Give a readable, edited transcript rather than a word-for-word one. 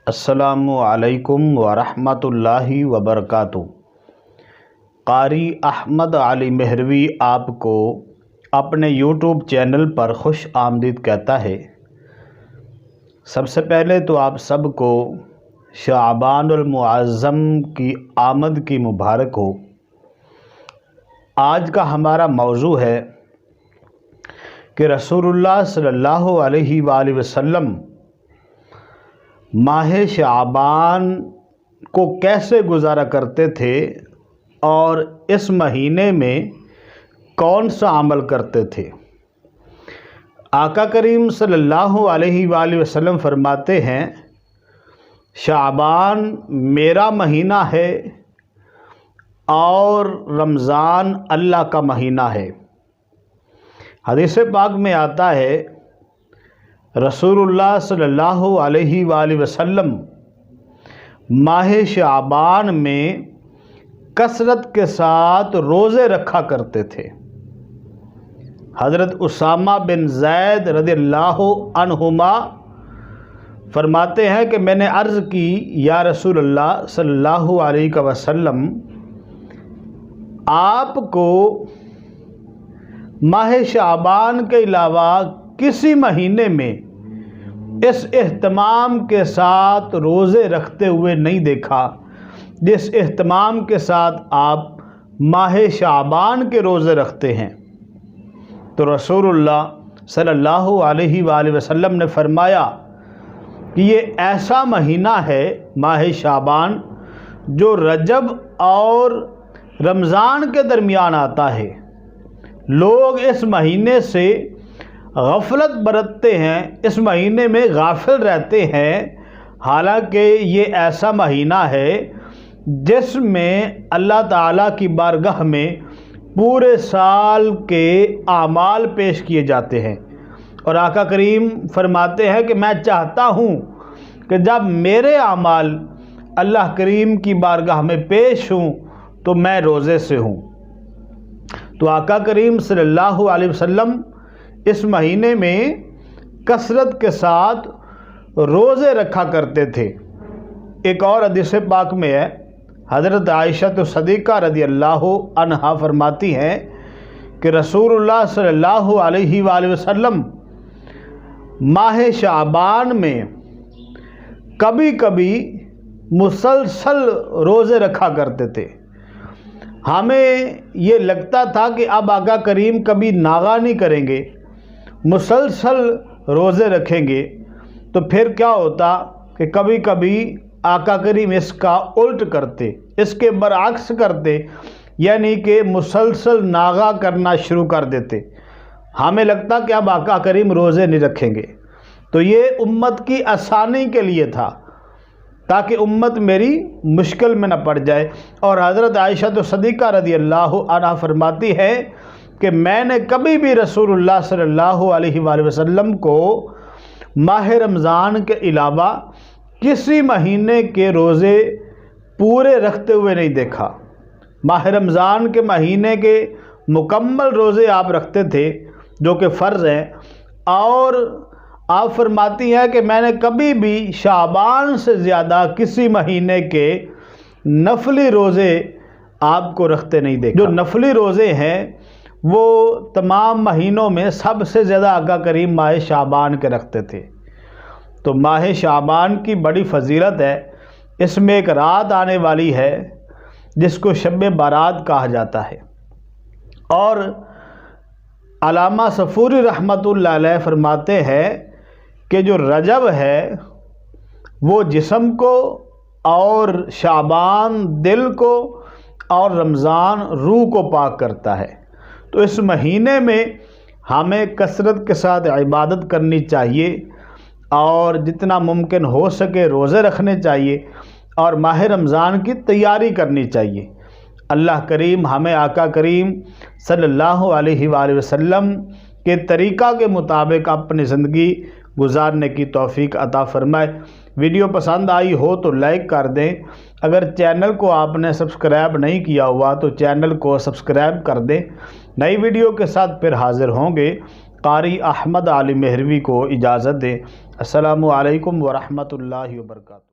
السلام علیکم ورحمۃ اللہ وبرکاتہ۔ قاری احمد علی مہروی آپ کو اپنے یوٹیوب چینل پر خوش آمدید کہتا ہے۔ سب سے پہلے تو آپ سب کو شعبان المعظم کی آمد کی مبارک ہو۔ آج کا ہمارا موضوع ہے کہ رسول اللہ صلی اللہ علیہ وآلہ وسلم ماہ شعبان کو کیسے گزارا کرتے تھے اور اس مہینے میں کون سا عمل کرتے تھے۔ آقا کریم صلی اللہ علیہ وآلہ وسلم فرماتے ہیں، شعبان میرا مہینہ ہے اور رمضان اللہ کا مہینہ ہے۔ حدیث پاک میں آتا ہے، رسول اللہ صلی اللہ علیہ وآلہ وسلم ماہ شعبان میں کثرت کے ساتھ روزے رکھا کرتے تھے۔ حضرت اسامہ بن زید رضی اللہ عنہما فرماتے ہیں کہ میں نے عرض کی، یا رسول اللہ صلی اللہ علیہ وسلم، آپ کو ماہ شعبان کے علاوہ کسی مہینے میں اس اہتمام کے ساتھ روزے رکھتے ہوئے نہیں دیکھا جس اہتمام کے ساتھ آپ ماہ شعبان کے روزے رکھتے ہیں۔ تو رسول اللہ صلی اللہ علیہ وآلہ وسلم نے فرمایا کہ یہ ایسا مہینہ ہے ماہ شعبان جو رجب اور رمضان کے درمیان آتا ہے۔ لوگ اس مہینے سے غفلت برتتے ہیں، اس مہینے میں غافل رہتے ہیں، حالانکہ یہ ایسا مہینہ ہے جس میں اللہ تعالیٰ کی بارگاہ میں پورے سال کے اعمال پیش کیے جاتے ہیں۔ اور آقا کریم فرماتے ہیں کہ میں چاہتا ہوں کہ جب میرے اعمال اللہ کریم کی بارگاہ میں پیش ہوں تو میں روزے سے ہوں۔ تو آقا کریم صلی اللہ علیہ وسلم اس مہینے میں کثرت کے ساتھ روزے رکھا کرتے تھے۔ ایک اور حدیث پاک میں ہے، حضرت عائشہ صدیقہ رضی اللہ عنہا فرماتی ہیں کہ رسول اللہ صلی اللہ علیہ وآلہ وسلم ماہ شعبان میں کبھی کبھی مسلسل روزے رکھا کرتے تھے۔ ہمیں یہ لگتا تھا کہ اب آقا کریم کبھی ناغہ نہیں کریں گے، مسلسل روزے رکھیں گے، تو پھر کیا ہوتا کہ کبھی کبھی آقا کریم اس کا الٹ کرتے، اس کے برعکس کرتے، یعنی کہ مسلسل ناغہ کرنا شروع کر دیتے۔ ہمیں لگتا کہ اب آقا کریم روزے نہیں رکھیں گے، تو یہ امت کی آسانی کے لیے تھا تاکہ امت میری مشکل میں نہ پڑ جائے۔ اور حضرت عائشہ صدیقہ رضی اللہ عنہا فرماتی ہے کہ میں نے کبھی بھی رسول اللہ صلی اللہ علیہ وآلہ وسلم کو ماہ رمضان کے علاوہ کسی مہینے کے روزے پورے رکھتے ہوئے نہیں دیکھا۔ ماہ رمضان کے مہینے کے مکمل روزے آپ رکھتے تھے جو کہ فرض ہیں، اور آپ فرماتی ہیں کہ میں نے کبھی بھی شعبان سے زیادہ کسی مہینے کے نفلی روزے آپ کو رکھتے نہیں دیکھا۔ جو نفلی روزے ہیں وہ تمام مہینوں میں سب سے زیادہ آقا کریم ماہ شعبان کے رکھتے تھے۔ تو ماہ شعبان کی بڑی فضیلت ہے۔ اس میں ایک رات آنے والی ہے جس کو شب بارات کہا جاتا ہے، اور علامہ صفوری رحمۃ اللہ علیہ فرماتے ہیں کہ جو رجب ہے وہ جسم کو، اور شعبان دل کو، اور رمضان روح کو پاک کرتا ہے۔ تو اس مہینے میں ہمیں کثرت کے ساتھ عبادت کرنی چاہیے، اور جتنا ممکن ہو سکے روزے رکھنے چاہیے، اور ماہ رمضان کی تیاری کرنی چاہیے۔ اللہ کریم ہمیں آقا کریم صلی اللہ علیہ وآلہ وسلم کے طریقہ کے مطابق اپنی زندگی گزارنے کی توفیق عطا فرمائے۔ ویڈیو پسند آئی ہو تو لائک کر دیں۔ اگر چینل کو آپ نے سبسکرائب نہیں کیا ہوا تو چینل کو سبسکرائب کر دیں۔ نئی ویڈیو کے ساتھ پھر حاضر ہوں گے۔ قاری احمد علی مہروی کو اجازت دیں۔ السلام علیکم ورحمۃ اللہ وبرکاتہ۔